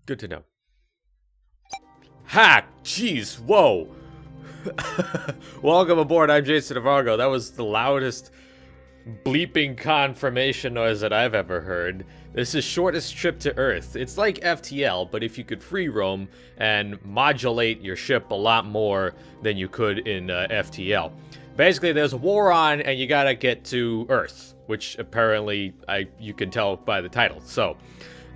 Good to know. Hack! Jeez, whoa! Welcome aboard, I'm JasonOfArgo. That was the loudest bleeping confirmation noise that I've ever heard. This is shortest trip to Earth. It's like FTL, but if you could free roam and modulate your ship a lot more than you could in FTL. Basically, there's a war on, and you gotta get to Earth, which apparently you can tell by the title. So,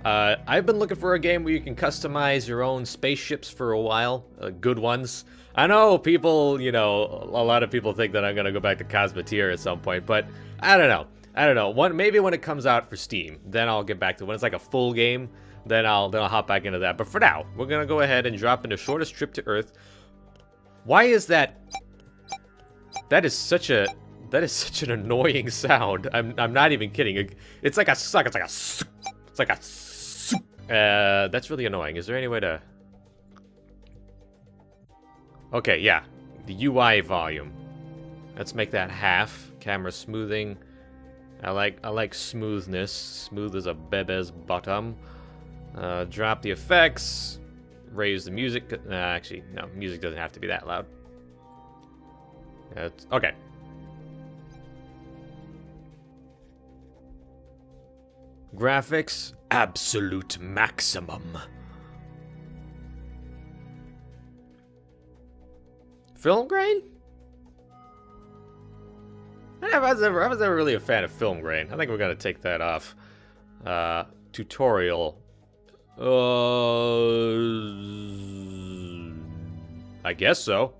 I've been looking for a game where you can customize your own spaceships for a while, good ones. I know people, a lot of people think that I'm gonna go back to Cosmoteer at some point, but I don't know. Maybe when it comes out for Steam, then I'll get back to it. When it's like a full game, then I'll hop back into that. But for now, we're gonna go ahead and drop into shortest trip to Earth. Why is that? That is such an annoying sound. I'm not even kidding. It's like a suck. It's like a suck. It's like a suck. That's really annoying. Is there any way to? Okay, yeah. The UI volume. Let's make that half. Camera smoothing. I like smoothness. Smooth as a baby's bottom. Drop the effects. Raise the music. Actually, no. Music doesn't have to be that loud. Okay. Graphics, absolute maximum. Film grain? I was never really a fan of film grain. I think we're gonna take that off. Tutorial. I guess so.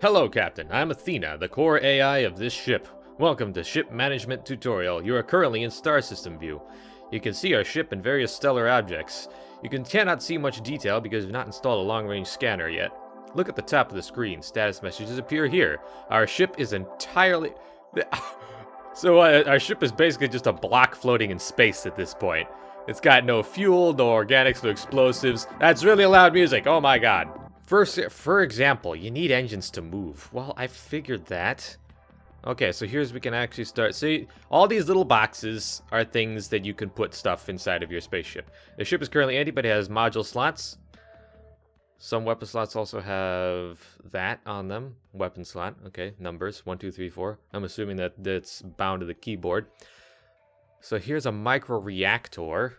Hello, Captain. I'm Athena, the core AI of this ship. Welcome to Ship Management Tutorial. You are currently in Star System view. You can see our ship and various stellar objects. You cannot see much detail because you've not installed a long-range scanner yet. Look at the top of the screen. Status messages appear here. Our ship is entirely... So our ship is basically just a block floating in space at this point. It's got no fuel, no organics, no explosives. That's really loud music. Oh my god. First, for example, you need engines to move. Well, I figured that. Okay, so here's we can actually start. See, all these little boxes are things that you can put stuff inside of your spaceship. The ship is currently empty, but it has module slots. Some weapon slots also have that on them. Weapon slot. Okay, numbers 1, 2, 3, 4. I'm assuming that that's bound to the keyboard. So here's a micro reactor.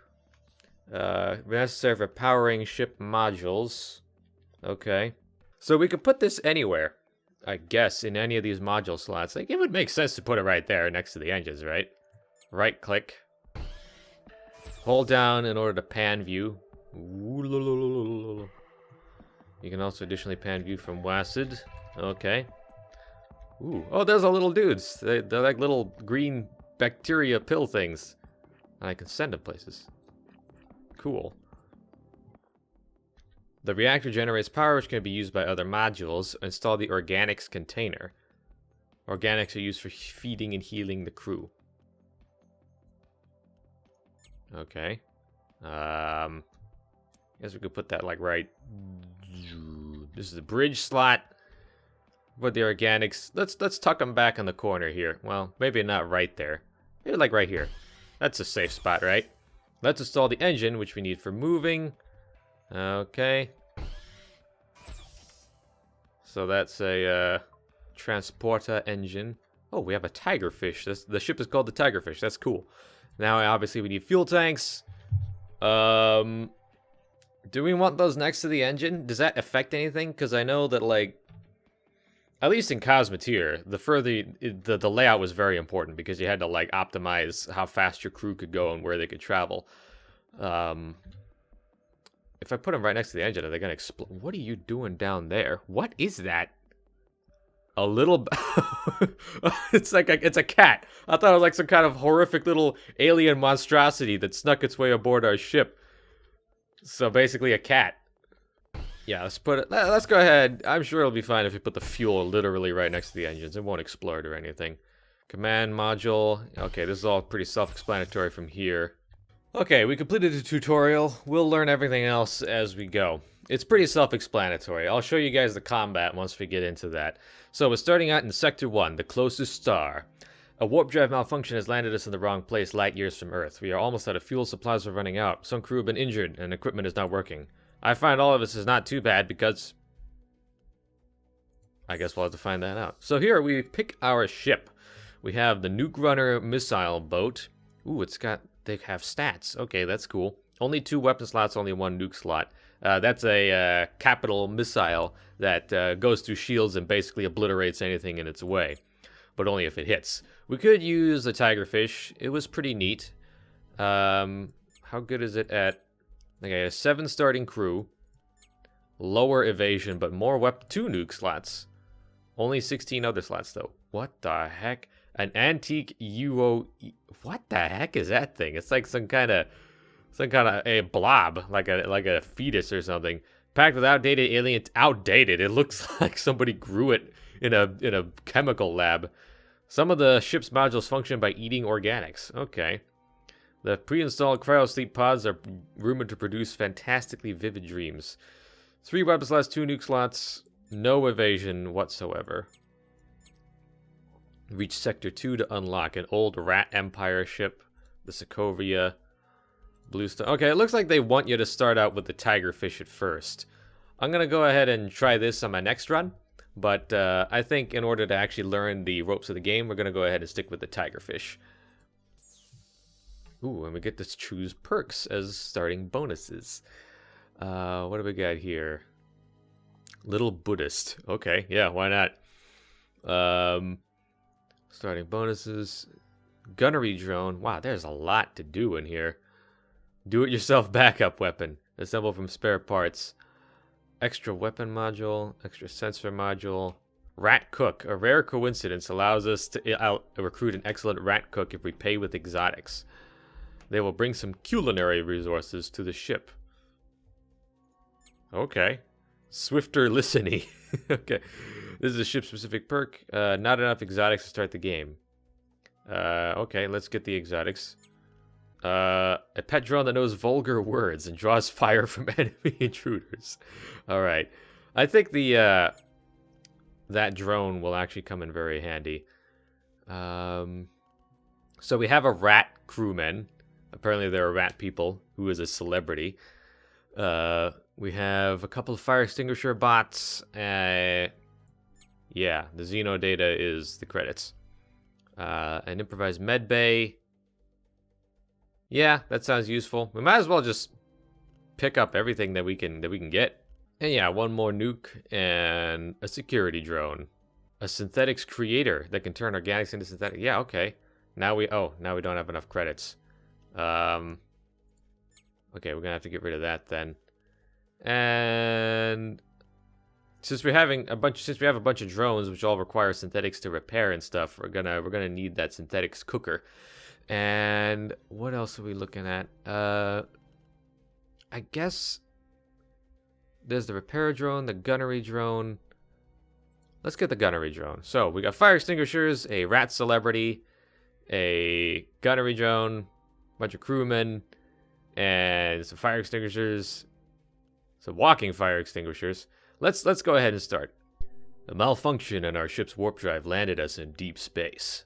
Necessary for powering ship modules. Okay. So we could put this anywhere, I guess, in any of these module slots. Like, it would make sense to put it right there next to the engines, right? Right click. Hold down in order to pan view. You can also additionally pan view from WASD. Okay. Ooh. Oh, there's our little dudes. They're like little green bacteria pill things. I can send them places. Cool. The reactor generates power which can be used by other modules. Install the organics container. Organics are used for feeding and healing the crew. Okay. Guess we could put that like right. This is the bridge slot. Put the organics. Let's tuck them back in the corner here. Well, maybe not right there. Maybe like right here. That's a safe spot, right? Let's install the engine, which we need for moving. Okay. So that's a transporter engine. Oh, we have a tigerfish. The ship is called the tigerfish. That's cool. Now, obviously, we need fuel tanks. Do we want those next to the engine? Does that affect anything? Because I know that, like, at least in Cosmoteer, the layout was very important because you had to, like, optimize how fast your crew could go and where they could travel. If I put them right next to the engine, are they gonna explode? What are you doing down there? What is that? A little... it's a cat. I thought it was like some kind of horrific little alien monstrosity that snuck its way aboard our ship. So basically a cat. Yeah, let's put it... Let's go ahead. I'm sure it'll be fine if we put the fuel literally right next to the engines. It won't explode or anything. Command module. Okay, this is all pretty self-explanatory from here. Okay, we completed the tutorial. We'll learn everything else as we go. It's pretty self-explanatory. I'll show you guys the combat once we get into that. So we're starting out in Sector 1, the closest star. A warp drive malfunction has landed us in the wrong place light years from Earth. We are almost out of fuel, supplies are running out. Some crew have been injured, and equipment is not working. I find all of this is not too bad because... I guess we'll have to find that out. So here we pick our ship. We have the Nuke Runner missile boat. Ooh, they have stats. Okay, that's cool. Only 2 weapon slots, only 1 nuke slot. That's a capital missile that goes through shields and basically obliterates anything in its way. But only if it hits. We could use the Tigerfish. It was pretty neat. How good is it at... Okay, a 7 starting crew. Lower evasion, but more 2 nuke slots. Only 16 other slots, though. What the heck? An antique UO... What the heck is that thing? It's like some kind of a blob, like a fetus or something. Packed with outdated alien... Outdated? It looks like somebody grew it in a chemical lab. Some of the ship's modules function by eating organics. Okay. The pre-installed cryosleep pods are rumored to produce fantastically vivid dreams. 3 weapon slots, 2 nuke slots, no evasion whatsoever. Reach Sector 2 to unlock an old Rat Empire ship, the Sokovia Bluestone. Okay, it looks like they want you to start out with the Tigerfish at first. I'm going to go ahead and try this on my next run, but I think in order to actually learn the ropes of the game, we're going to go ahead and stick with the Tigerfish. Ooh, and we get to choose perks as starting bonuses. What do we got here? Little Buddhist. Okay, yeah, why not? Starting bonuses. Gunnery drone. Wow, there's a lot to do in here. Do-it-yourself backup weapon. Assemble from spare parts. Extra weapon module. Extra sensor module. Rat cook. A rare coincidence allows us to recruit an excellent rat cook if we pay with exotics. They will bring some culinary resources to the ship. Okay. Swifter listening. Okay. This is a ship-specific perk. Not enough exotics to start the game. Okay, let's get the exotics. A pet drone that knows vulgar words and draws fire from enemy intruders. Alright. I think that drone will actually come in very handy. So we have a rat crewman. Apparently there are rat people who is a celebrity. We have a couple of fire extinguisher bots. Yeah, the Xeno data is the credits. An improvised med bay. Yeah, that sounds useful. We might as well just pick up everything that we can get. And yeah, 1 more nuke and a security drone. A synthetics creator that can turn organics into synthetic. Yeah, okay. Now we don't have enough credits. Okay, we're gonna have to get rid of that then. And since we have a bunch of drones which all require synthetics to repair and stuff, we're gonna need that synthetics cooker. And what else are we looking at? I guess there's the repair drone, the gunnery drone. Let's get the gunnery drone. So we got fire extinguishers, a rat celebrity, a gunnery drone, a bunch of crewmen, and some fire extinguishers. Some walking fire extinguishers. Let's go ahead and start. A malfunction in our ship's warp drive landed us in deep space.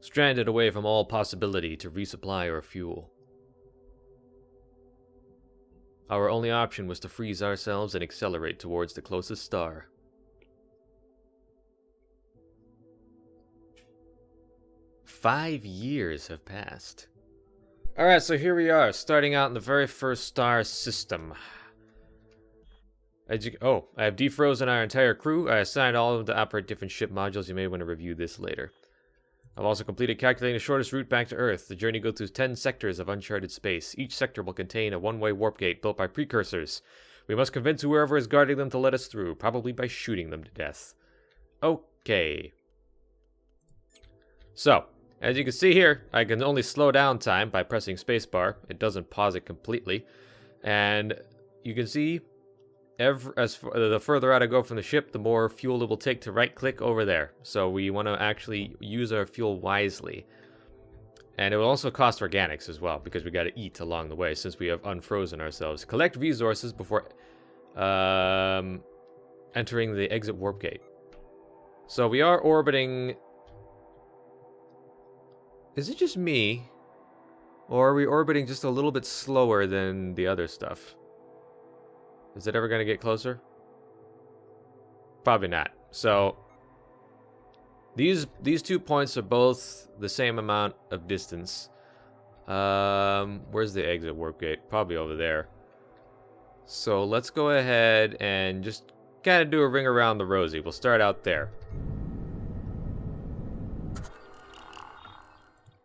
Stranded away from all possibility to resupply our fuel. Our only option was to freeze ourselves and accelerate towards the closest star. Five years have passed. Alright, so here we are, starting out in the very first star system. I have defrozen our entire crew. I assigned all of them to operate different ship modules. You may want to review this later. I've also completed calculating the shortest route back to Earth. The journey goes through 10 sectors of uncharted space. Each sector will contain a one-way warp gate built by precursors. We must convince whoever is guarding them to let us through, probably by shooting them to death. Okay. So, as you can see here, I can only slow down time by pressing spacebar. It doesn't pause it completely. And you can see, the further out I go from the ship, the more fuel it will take to right-click over there. So we want to actually use our fuel wisely. And it will also cost organics as well, because we got to eat along the way since we have unfrozen ourselves. Collect resources before entering the exit warp gate. So we are orbiting Is it just me? Or are we orbiting just a little bit slower than the other stuff? Is it ever going to get closer? Probably not. So, these 2 points are both the same amount of distance. Where's the exit warp gate? Probably over there. So let's go ahead and just kind of do a ring around the rosy. We'll start out there.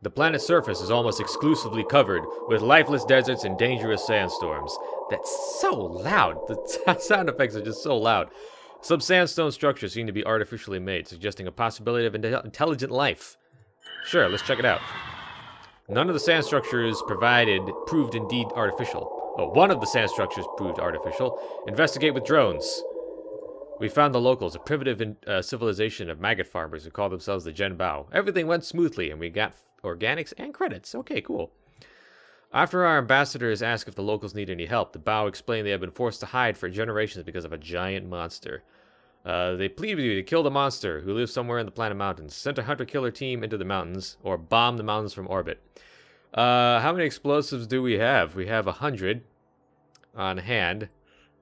The planet's surface is almost exclusively covered with lifeless deserts and dangerous sandstorms. That's so loud. The sound effects are just so loud. Some sandstone structures seem to be artificially made, suggesting a possibility of intelligent life. Sure, let's check it out. None of the sand structures proved indeed artificial. Oh, one of the sand structures proved artificial. Investigate with drones. We found the locals, a primitive civilization of maggot farmers who call themselves the Genbao. Everything went smoothly, and we got organics and credits. Okay, cool. After our ambassadors asked if the locals need any help, the Bao explained they have been forced to hide for generations because of a giant monster. They plead with you to kill the monster, who lives somewhere in the planet mountains. Sent a hunter-killer team into the mountains, or bomb the mountains from orbit. How many explosives do we have? We have 100 on hand.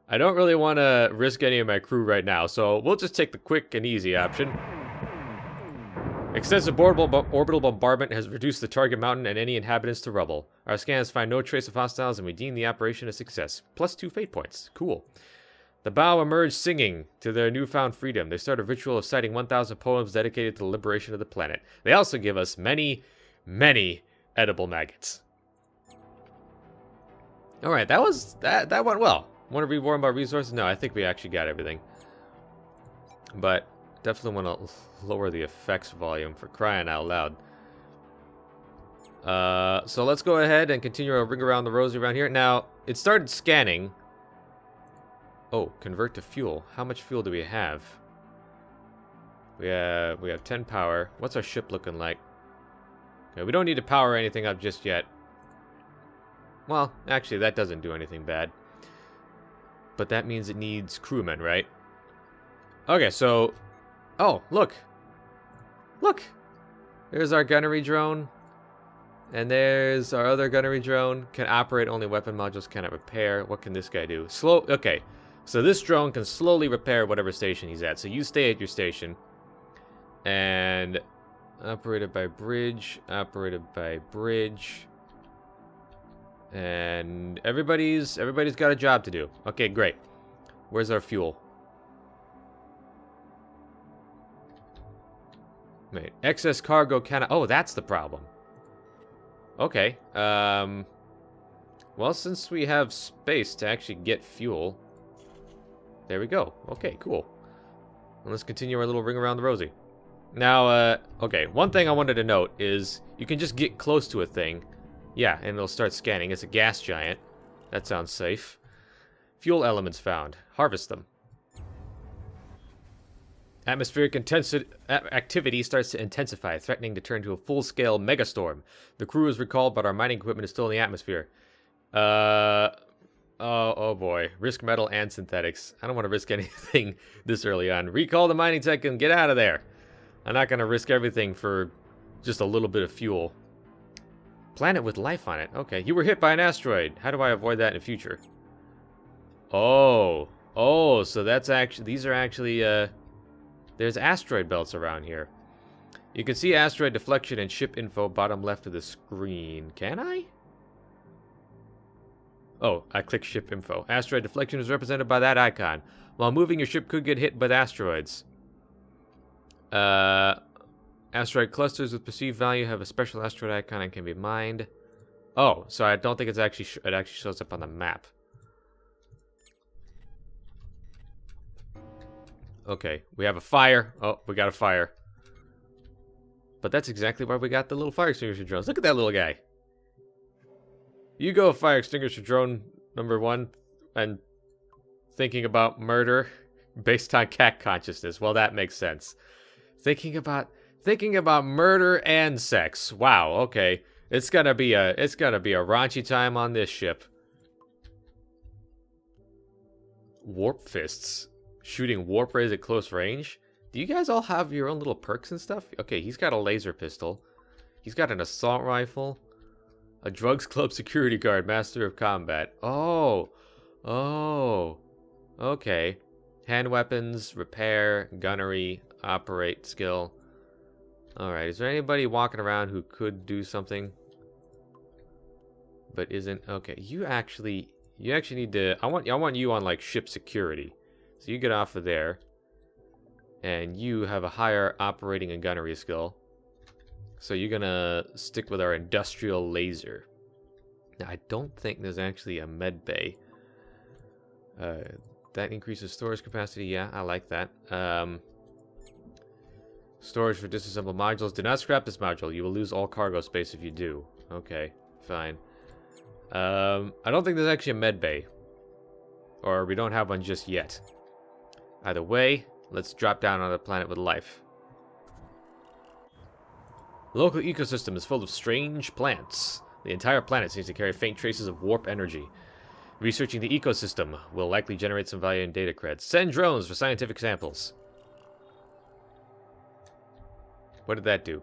I don't really want to risk any of my crew right now, so we'll just take the quick and easy option. Extensive orbital bombardment has reduced the target mountain and any inhabitants to rubble. Our scans find no trace of hostiles, and we deem the operation a success. +2 fate points. Cool. The Bao emerged singing to their newfound freedom. They start a ritual of citing 1,000 poems dedicated to the liberation of the planet. They also give us many, many edible maggots. Alright, that went well. Want to read more about resources? No, I think we actually got everything. But definitely want to lower the effects volume, for crying out loud. So let's go ahead and continue our ring around the rosy around here. Now, it started scanning. Oh, convert to fuel. How much fuel do we have? We have 10 power. What's our ship looking like? Okay, we don't need to power anything up just yet. Well, actually, that doesn't do anything bad. But that means it needs crewmen, right? Okay, so... Oh, look! Look! There's our gunnery drone. And there's our other gunnery drone. Can operate only weapon modules, cannot repair. What can this guy do? Okay, so this drone can slowly repair whatever station he's at. So you stay at your station. And... Operated by bridge. Operated by bridge. And everybody's got a job to do. Okay, great. Where's our fuel? Wait, excess cargo cannot... Oh, that's the problem. Okay. Well, since we have space to actually get fuel... There we go. Okay, cool. Well, let's continue our little ring around the rosy. Now, okay, one thing I wanted to note is you can just get close to a thing. Yeah, and it'll start scanning. It's a gas giant. That sounds safe. Fuel elements found. Harvest them. Atmospheric activity starts to intensify, threatening to turn to a full-scale megastorm. The crew is recalled, but our mining equipment is still in the atmosphere. Oh boy. Risk metal and synthetics. I don't want to risk anything this early on. Recall the mining tech and get out of there. I'm not going to risk everything for just a little bit of fuel. Planet with life on it. Okay, you were hit by an asteroid. How do I avoid that in the future? Oh, so that's actually... These are actually, there's asteroid belts around here. You can see asteroid deflection and ship info bottom left of the screen. Can I? Oh, I click ship info. Asteroid deflection is represented by that icon. While moving, your ship could get hit by asteroids. Asteroid clusters with perceived value have a special asteroid icon and can be mined. Oh, so I don't think it's actually it actually shows up on the map. Okay, we have a fire. Oh, we got a fire. But that's exactly why we got the little fire extinguisher drones. Look at that little guy. You go, fire extinguisher drone number 1, and thinking about murder based on cat consciousness. Well, that makes sense. Thinking about murder and sex. Wow, okay. It's gonna be a raunchy time on this ship. Warp fists. Shooting warp rays at close range. Do you guys all have your own little perks and stuff? Okay, he's got a laser pistol. He's got an assault rifle. A drugs club security guard, master of combat. Oh. Oh. Okay. Hand weapons, repair, gunnery, operate skill. Alright, is there anybody walking around who could do something? But isn't... Okay, you actually need to... I want you on, like, ship security. So you get off of there. And you have a higher operating and gunnery skill. So you're gonna stick with our industrial laser. Now, I don't think there's actually a med bay. That increases storage capacity. Yeah, I like that. Storage for disassembled modules. Do not scrap this module. You will lose all cargo space if you do. Okay, fine. I don't think there's actually a med bay. Or we don't have one just yet. Either way, let's drop down on a planet with life. The local ecosystem is full of strange plants. The entire planet seems to carry faint traces of warp energy. Researching the ecosystem will likely generate some value in data creds. Send drones for scientific samples. What did that do?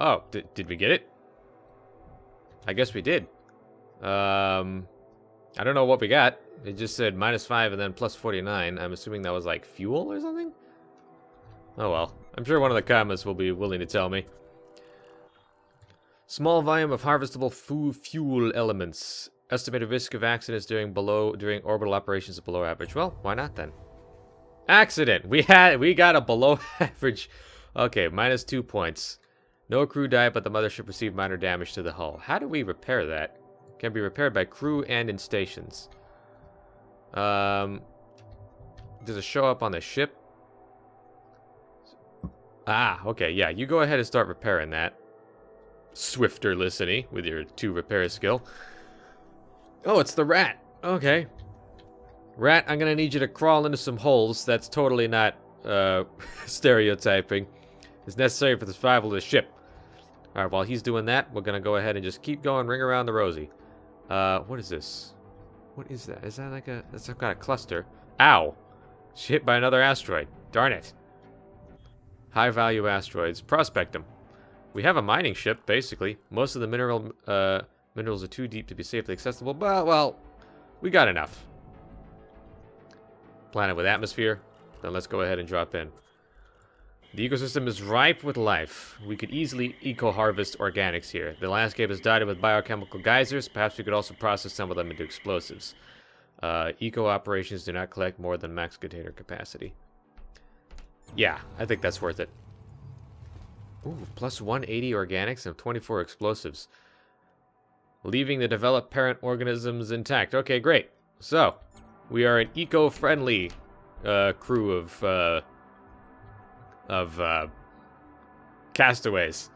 Oh, did we get it? I guess we did. I don't know what we got. It just said -5 and then +49. I'm assuming that was like fuel or something? Oh well. I'm sure one of the comments will be willing to tell me. Small volume of harvestable fuel elements. Estimated risk of accidents during orbital operations is below average. Well, why not then? Accident! We got a below average. Okay, -2 points. No crew died, but the mothership received minor damage to the hull. How do we repair that? Can be repaired by crew and in stations. Does it show up on the ship? Ah, okay, yeah. You go ahead and start repairing that. Swifter listening with your 2 repair skill. Oh, it's the rat. Okay. Rat, I'm gonna need you to crawl into some holes. That's totally not stereotyping. It's necessary for the survival of the ship. Alright, while he's doing that, we're gonna go ahead and just keep going, ring around the rosy. What is this? What is that? Is that like that's some kind of cluster? Ow! She's hit by another asteroid. Darn it. High value asteroids. Prospect them. We have a mining ship, basically. Most of the minerals are too deep to be safely accessible, but, well, we got enough. Planet with atmosphere. Then let's go ahead and drop in. The ecosystem is ripe with life. We could easily eco-harvest organics here. The landscape is dotted with biochemical geysers. Perhaps we could also process some of them into explosives. Eco-operations do not collect more than max container capacity. Yeah, I think that's worth it. Ooh, plus 180 organics and 24 explosives. Leaving the developed parent organisms intact. Okay, great. So, we are an eco-friendly crew of castaways.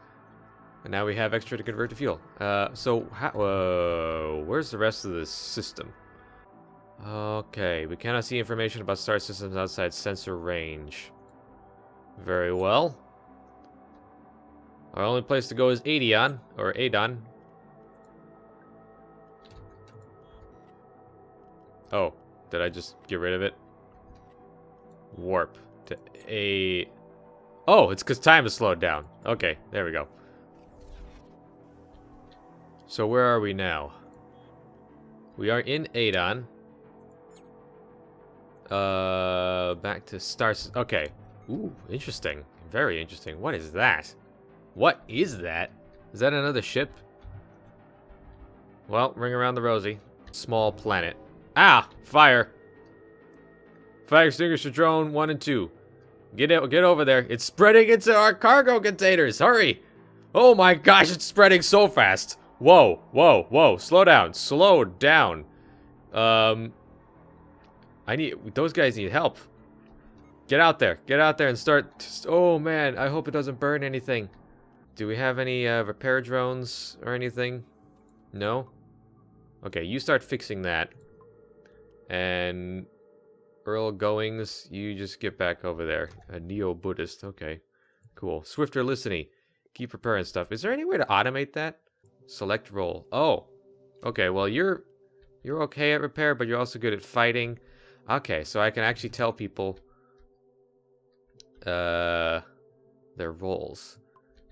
And now we have extra to convert to fuel. Where's the rest of the system? Okay, we cannot see information about star systems outside sensor range. Very well. Our only place to go is Adon, or Adon. Oh, did I just get rid of it? Warp to A... Oh, it's because time is slowed down. Okay, there we go. So where are we now? We are in Adon. Back to stars. Okay. Ooh, interesting. Very interesting. What is that? What is that? Is that another ship? Well, ring around the rosy. Small planet. Ah! Fire! Fire extinguisher drone 1 and 2. Get over there. It's spreading into our cargo containers. Hurry! Oh my gosh, it's spreading so fast. Whoa, whoa, whoa. Slow down. Slow down. Those guys need help. Get out there. Get out there and start. Oh man, I hope it doesn't burn anything. Do we have any repair drones or anything? No? Okay, you start fixing that. And Earl Goings, you just get back over there. A neo-Buddhist. Okay, cool. Swifter listening. Keep repairing stuff. Is there any way to automate that? Select role. Oh. Okay, well you're okay at repair, but you're also good at fighting. Okay, so I can actually tell people their roles.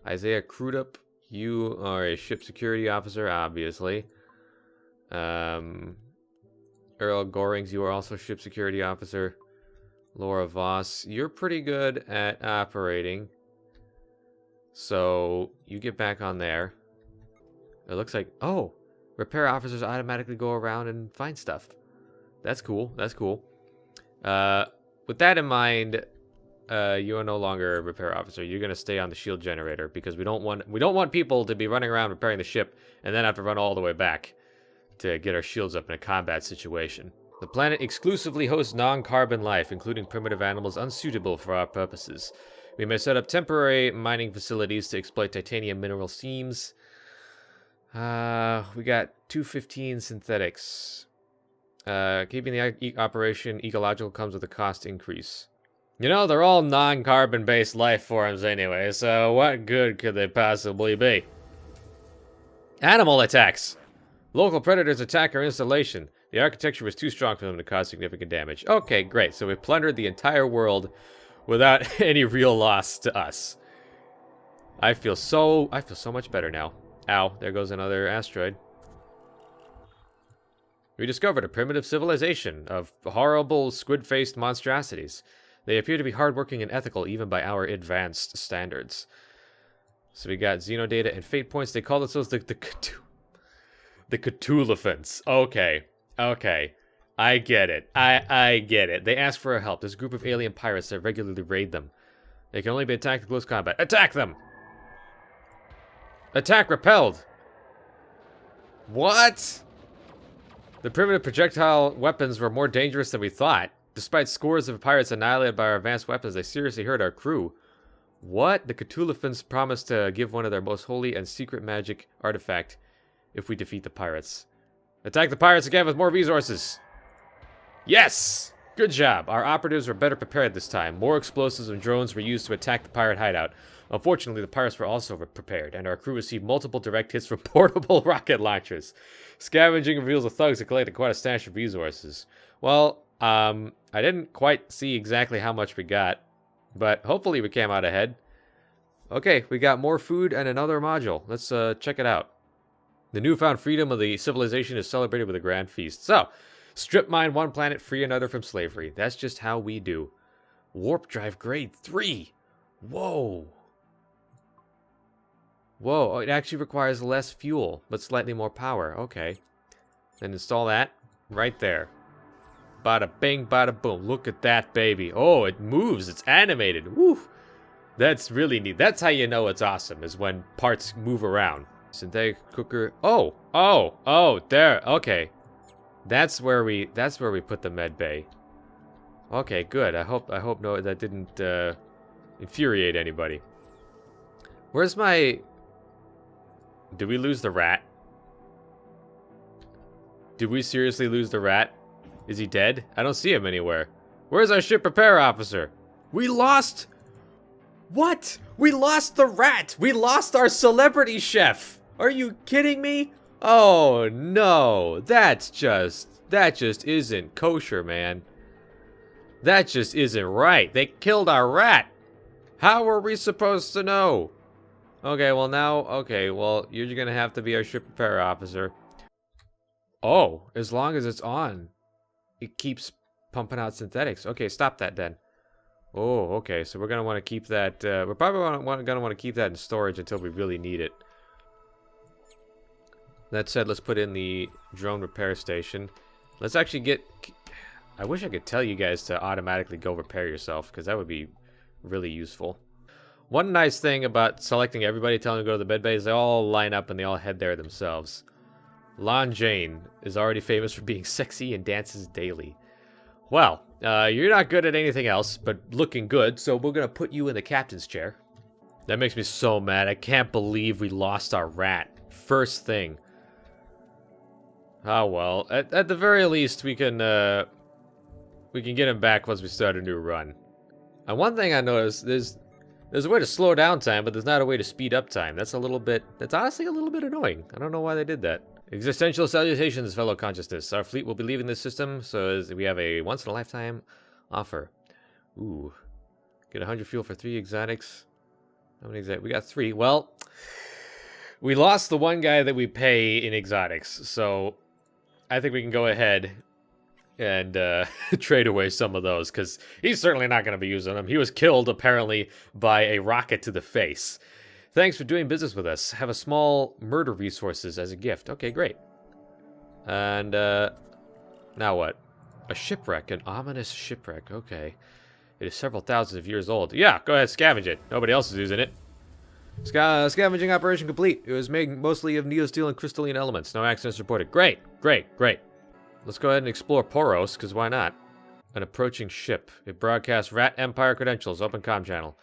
Isaiah Crudup, You are a ship security officer, obviously. Earl Gorings, you are also ship security officer. Laura Voss, you're pretty good at operating. So, you get back on there. It looks like... Oh! Repair officers automatically go around and find stuff. That's cool. That's cool. With that in mind, you are no longer a repair officer. You're gonna stay on the shield generator because we don't want people to be running around repairing the ship and then have to run all the way back to get our shields up in a combat situation. The planet exclusively hosts non-carbon life, including primitive animals unsuitable for our purposes. We may set up temporary mining facilities to exploit titanium mineral seams. We got 215 synthetics. Keeping the operation ecological comes with a cost increase. You know, they're all non-carbon based life forms anyway, so what good could they possibly be? Animal attacks! Local predators attack our installation. The architecture was too strong for them to cause significant damage. Okay, great. So we plundered the entire world without any real loss to us. I feel so much better now. Ow, there goes another asteroid. We discovered a primitive civilization of horrible squid-faced monstrosities. They appear to be hardworking and ethical even by our advanced standards. So we got Xenodata and fate points. They call themselves the Cthulhuphants. Okay. Okay. I get it. I get it. They ask for our help. There's a group of alien pirates that regularly raid them. They can only be attacked in close combat. Attack them! Attack repelled! What? The primitive projectile weapons were more dangerous than we thought. Despite scores of pirates annihilated by our advanced weapons, they seriously hurt our crew. What? The Cthulhuphants promised to give one of their most holy and secret magic artifact if we defeat the pirates. Attack the pirates again with more resources! Yes! Good job. Our operatives were better prepared this time. More explosives and drones were used to attack the pirate hideout. Unfortunately, the pirates were also prepared, and our crew received multiple direct hits from portable rocket launchers. Scavenging reveals the thugs had collected quite a stash of resources. Well, I didn't quite see exactly how much we got, but hopefully we came out ahead. Okay, we got more food and another module. Let's check it out. The newfound freedom of the civilization is celebrated with a grand feast. So, strip mine one planet, free another from slavery. That's just how we do. Warp drive grade 3. Whoa. Whoa, it actually requires less fuel, but slightly more power. Okay. Then install that right there. Bada bing, bada boom. Look at that, baby. Oh, it moves. It's animated. Woo. That's really neat. That's how you know it's awesome, is when parts move around. Synthetic cooker. Oh, there. Okay. That's where we put the med bay. Okay, good. I hope no, that didn't infuriate anybody. Where's my... Did we lose the rat? Did we seriously lose the rat? Is he dead? I don't see him anywhere. Where's our ship repair officer? We lost... What? We lost the rat! We lost our celebrity chef! Are you kidding me? Oh, no. That just isn't kosher, man. That just isn't right. They killed our rat. How are we supposed to know? Okay, well now, okay, well, you're gonna have to be our ship repair officer. Oh, as long as it's on, it keeps pumping out synthetics. Okay, stop that then. Oh, okay, so we're gonna want to keep that, we're probably gonna want to keep that in storage until we really need it. That said, let's put in the drone repair station. Let's actually get... I wish I could tell you guys to automatically go repair yourself, because that would be really useful. One nice thing about selecting everybody, telling them to go to the med bay, is they all line up and they all head there themselves. Lon Jane is already famous for being sexy and dances daily. Well, you're not good at anything else but looking good, so we're going to put you in the captain's chair. That makes me so mad. I can't believe we lost our rat. First thing. Oh well, at the very least we can get him back once we start a new run. And one thing I noticed, there's a way to slow down time, but there's not a way to speed up time. That's honestly a little bit annoying. I don't know why they did that. Existential salutations, fellow consciousness. Our fleet will be leaving this system, so we have a once-in-a-lifetime offer. Ooh. Get 100 fuel for 3 exotics. How many exotics? We got 3. Well, We lost the one guy that we pay in exotics, so I think we can go ahead and trade away some of those, because he's certainly not going to be using them. He was killed, apparently, by a rocket to the face. Thanks for doing business with us. Have a small murder resources as a gift. Okay, great. And now what? A shipwreck, an ominous shipwreck. Okay. It is several thousands of years old. Yeah, go ahead, scavenge it. Nobody else is using it. Scavenging operation complete. It was made mostly of neosteel and crystalline elements. No accidents reported. Great, great, great. Let's go ahead and explore Poros, because why not? An approaching ship. It broadcasts Rat Empire credentials. Open comm channel.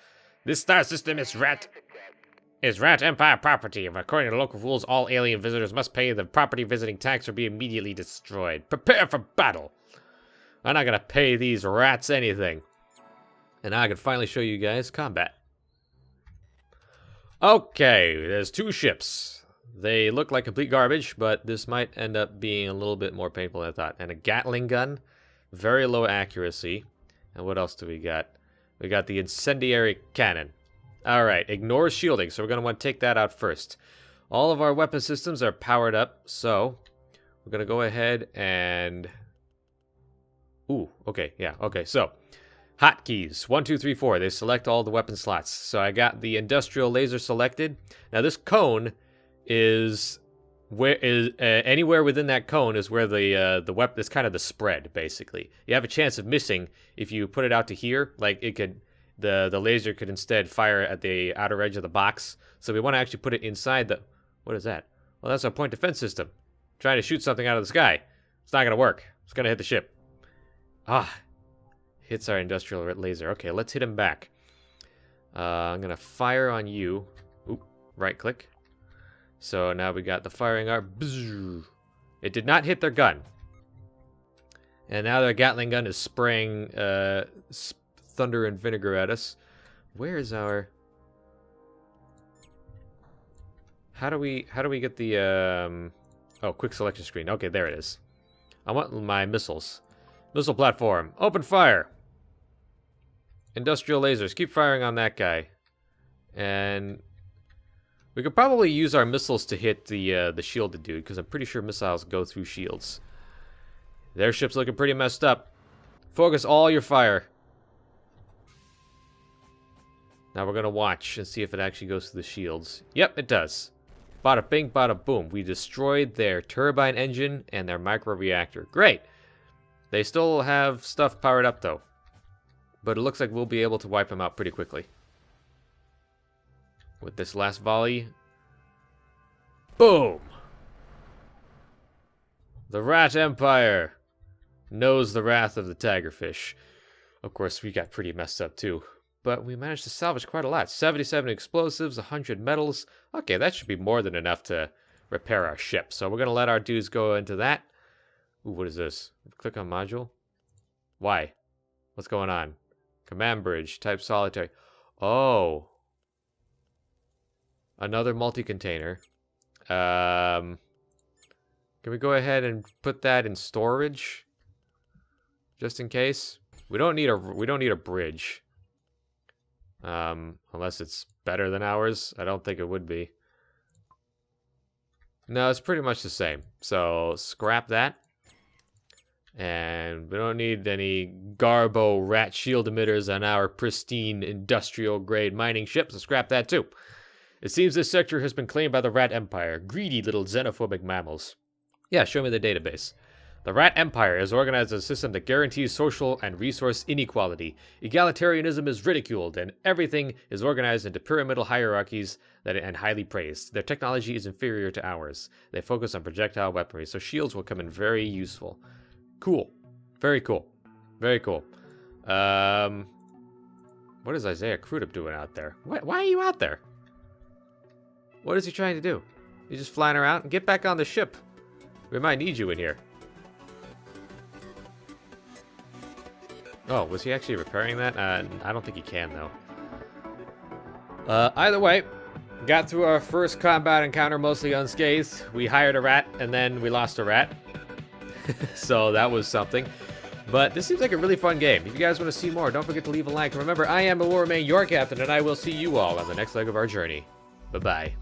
This star system is Rat Empire property. According to local rules, all alien visitors must pay the property visiting tax or be immediately destroyed. Prepare for battle. I'm not going to pay these rats anything. And now I can finally show you guys combat. Okay, there's 2 ships. They look like complete garbage, but this might end up being a little bit more painful than I thought. And a Gatling gun, very low accuracy. And what else do we got? We got the incendiary cannon. Alright, ignore shielding, so we're going to want to take that out first. All of our weapon systems are powered up, so we're going to go ahead and... Ooh, okay, yeah, okay, so hotkeys, 1, 2, 3, 4. They select all the weapon slots. So I got the industrial laser selected. Now this cone is anywhere within that cone is where the weapon is kind of the spread, basically. You have a chance of missing if you put it out to here. Like it could, the laser could instead fire at the outer edge of the box. So we want to actually put it inside the. What is that? Well, that's our point defense system. Trying to shoot something out of the sky. It's not gonna work. It's gonna hit the ship. Ah, hits our industrial laser. Okay, let's hit him back. I'm gonna fire on you. Oop, right click. So now we got the firing arm. It did not hit their gun. And now their Gatling gun is spraying thunder and vinegar at us. Where is our... How do we get the... Oh, quick selection screen. Okay, there it is. I want my missiles. Missile platform. Open fire. Industrial lasers. Keep firing on that guy. And... we could probably use our missiles to hit the shielded dude, because I'm pretty sure missiles go through shields. Their ship's looking pretty messed up. Focus all your fire. Now we're going to watch and see if it actually goes through the shields. Yep, it does. Bada bing, bada boom. We destroyed their turbine engine and their microreactor. Great. They still have stuff powered up, though. But it looks like we'll be able to wipe them out pretty quickly. With this last volley. Boom! The Rat Empire knows the wrath of the Tigerfish. Of course, we got pretty messed up too. But we managed to salvage quite a lot. 77 explosives, 100 metals. Okay, that should be more than enough to repair our ship. So we're going to let our dudes go into that. Ooh, what is this? Click on module. Why? What's going on? Command bridge, type solitary. Oh. Another multi-container. Can we go ahead and put that in storage? Just in case? We don't need a bridge. Unless it's better than ours. I don't think it would be. No, it's pretty much the same. So scrap that. And we don't need any Garbo rat shield emitters on our pristine industrial grade mining ship, so scrap that too. It seems this sector has been claimed by the Rat Empire, greedy little xenophobic mammals. Yeah, show me the database. The Rat Empire is organized as a system that guarantees social and resource inequality. Egalitarianism is ridiculed, and everything is organized into pyramidal hierarchies and highly praised. Their technology is inferior to ours. They focus on projectile weaponry, so shields will come in very useful. Cool. Very cool. Very cool. What is Isaiah Crudup doing out there? Why are you out there? What is he trying to do? He's just flying around? Get back on the ship. We might need you in here. Oh, was he actually repairing that? I don't think he can, though. Either way, got through our first combat encounter mostly unscathed. We hired a rat, and then we lost a rat. So that was something. But this seems like a really fun game. If you guys want to see more, don't forget to leave a like. And remember, I am and will remain your captain, and I will see you all on the next leg of our journey. Bye-bye.